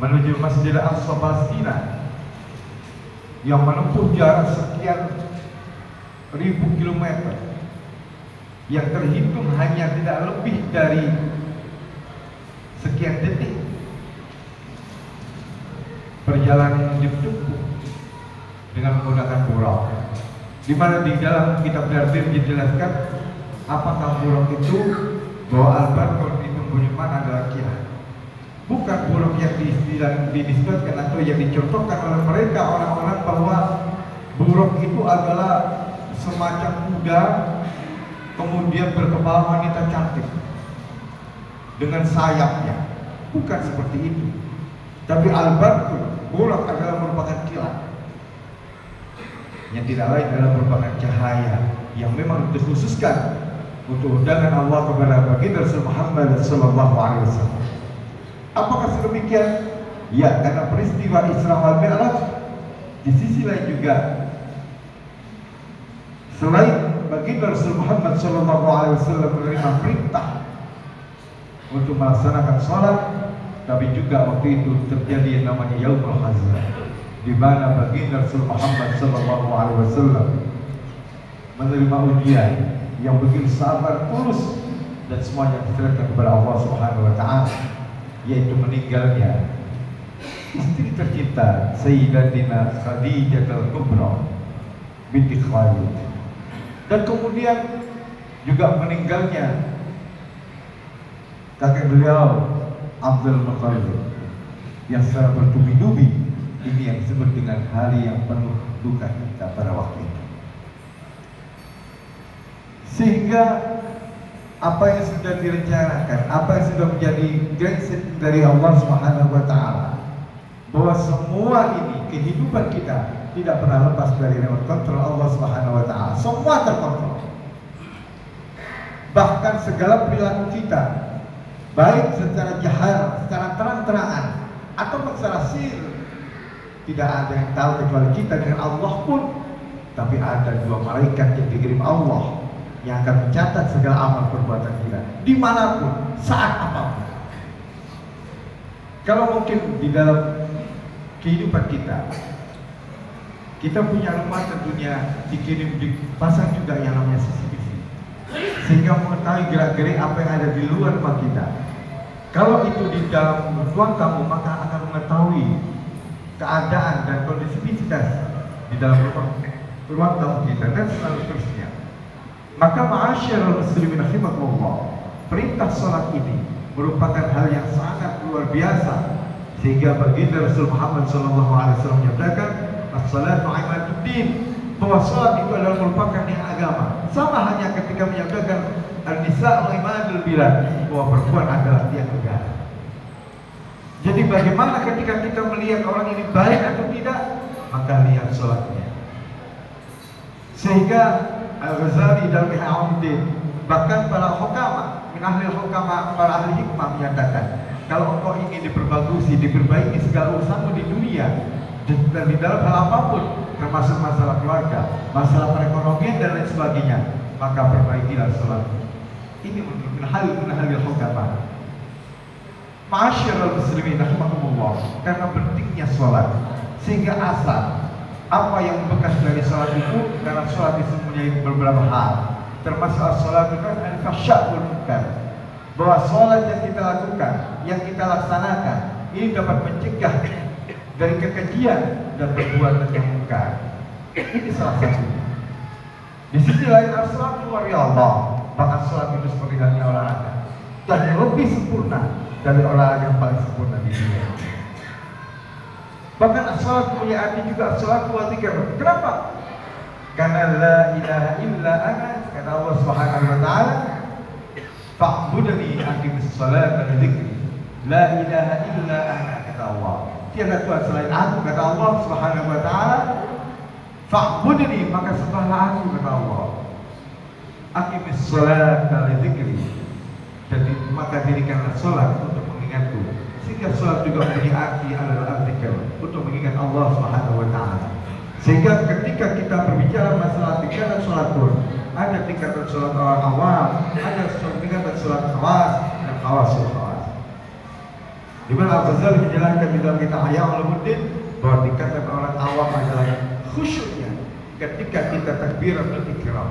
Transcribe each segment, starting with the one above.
menuju Masjid Al-Aqsa Palestina yang menempuh jarak sekian ribu kilometer, yang terhitung hanya tidak lebih dari sekian detik perjalanan yang ditempuh dengan menggunakan buraq, di mana di dalam kitab Dardir dijelaskan apakah buraq itu, bahwa Al-Barqun itu Bunyman adalah kilat, bukan buraq yang dinisbatkan atau yang dicontohkan oleh mereka orang-orang bahwa buraq itu adalah semacam kuda kemudian berkepala wanita cantik dengan sayapnya. Bukan seperti itu. Tapi Al-Barqun, buraq adalah merupakan kilat yang tidak lain adalah merupakan cahaya yang memang dikhususkan untuk undangan Allah kepada baginda Rasul Muhammad sallallahu alaihi wasallam. Apakah sedemikian? Ya, karena peristiwa Isra wal Mi'raj di sisi lain juga, selain baginda Rasul Muhammad sallallahu alaihi wasallam menerima perintah untuk melaksanakan sholat, tapi juga waktu itu terjadi yang namanya Yaumul Hazra, di mana baginda Rasul Muhammad sallallahu alaihi wasallam menerima ujian yang begitu sabar, tulus, dan semuanya diserahkan kepada Allah Subhanahu wa taala, yaitu meninggalnya istri tercinta Sayyidatina Khadijah al-Kubra binti Khalid, dan kemudian juga meninggalnya kakek beliau Abdul Muttalib yang secara bertubi-tubi. Ini yang disebut dengan hari yang penuh duka kita pada waktu itu. Sehingga apa yang sudah direncanakan, apa yang sudah menjadi garis dari Allah Subhanahu wa taala, bahwa semua ini kehidupan kita tidak pernah lepas dari remote control Allah Subhanahu wa taala. Semua terkontrol. Bahkan segala perilaku kita, baik secara jahar, secara terang-terangan, ataupun secara sir, tidak ada yang tahu kecuali kita dengan Allah pun. Tapi ada dua malaikat yang dikirim Allah yang akan mencatat segala amal perbuatan kita dimanapun, saat apapun. Kalau mungkin di dalam kehidupan kita punya rumah, tentunya dikirim, dipasang juga yang namanya CCTV, sehingga mengetahui gerak-gerik apa yang ada di luar rumah kita. Kalau itu di dalam ruang tamu, maka akan mengetahui keadaan dan kondisi kita di dalam ruang tamu kita, dan seterusnya. Maka ma'asyiral muslimin rahimakumullah, perintah sholat ini merupakan hal yang sangat luar biasa, sehingga baginda Rasul Muhammad SAW menyatakan as-salatu imaduddin, bahwa sholat itu adalah merupakan yang agama. Sama hanya ketika menyatakan an-nisa'u imadul bilad, bahwa perempuan adalah tiang negara. Jadi bagaimana ketika kita melihat orang ini baik atau tidak, maka lihat sholatnya. Sehingga Al-Ghazali dalam Ihya-Ulumuddin, bahkan para hukama, min ahli hukama, para ahli hikmah menyatakan, kalau engkau ingin diperbagusi, diperbaiki segala urusanmu di dunia dan di dalam hal apapun, termasuk masalah keluarga, masalah perekonomian dan lain sebagainya, maka perbaikilah sholatmu. Ini min ahli hukama. Ma'asyiral muslimin rahimakumullah, karena pentingnya sholat, sehingga asal apa yang bekas dari sholat itu, karena sholat itu mempunyai beberapa hal, termasuk sholat itu kan al-fahsya wal munkar, bahwa sholat yang kita lakukan, yang kita laksanakan, ini dapat mencegah dari kekejian dan perbuatan yang munkar. Ini salah satunya. Di sisi lain, as-sholatu wariyallah, bahkan sholat itu seperti halnya olahraga, dan lebih sempurna dari olahraga yang paling sempurna di dunia. Bahkan as-salat punya arti juga as-salat wa dzikr. Kenapa? Karena la ilaha illa ana, kata Allah Subhanahu wa taala, fa'budni aqimis salata li dzikri. La ilaha illa ana, kata Allah. Tiada Tuhan selain aku, kata Allah Subhanahu wa taala. Fa'budni, maka sembahlah aku, kata Allah. Aqimis salata li dzikri. Jadi maka dirikanlah salat untuk mengingatku. Sehingga sholat juga mempunyai arti adalah dzikir, untuk mengingat Allah Subhanahu wa taala. Sehingga ketika kita berbicara masalah tingkatan sholat pun, ada tingkatan sholat orang awam, ada tingkatan sholat khawas dan khawasul khawas. Di mana Al-Ghazali menjelaskan di dalam kitab Ihya Ulumuddin bahwa dikatakan orang awam adalah khusyuknya ketika kita takbiratul ihram.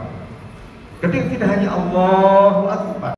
Ketika kita hanya Allahu Akbar.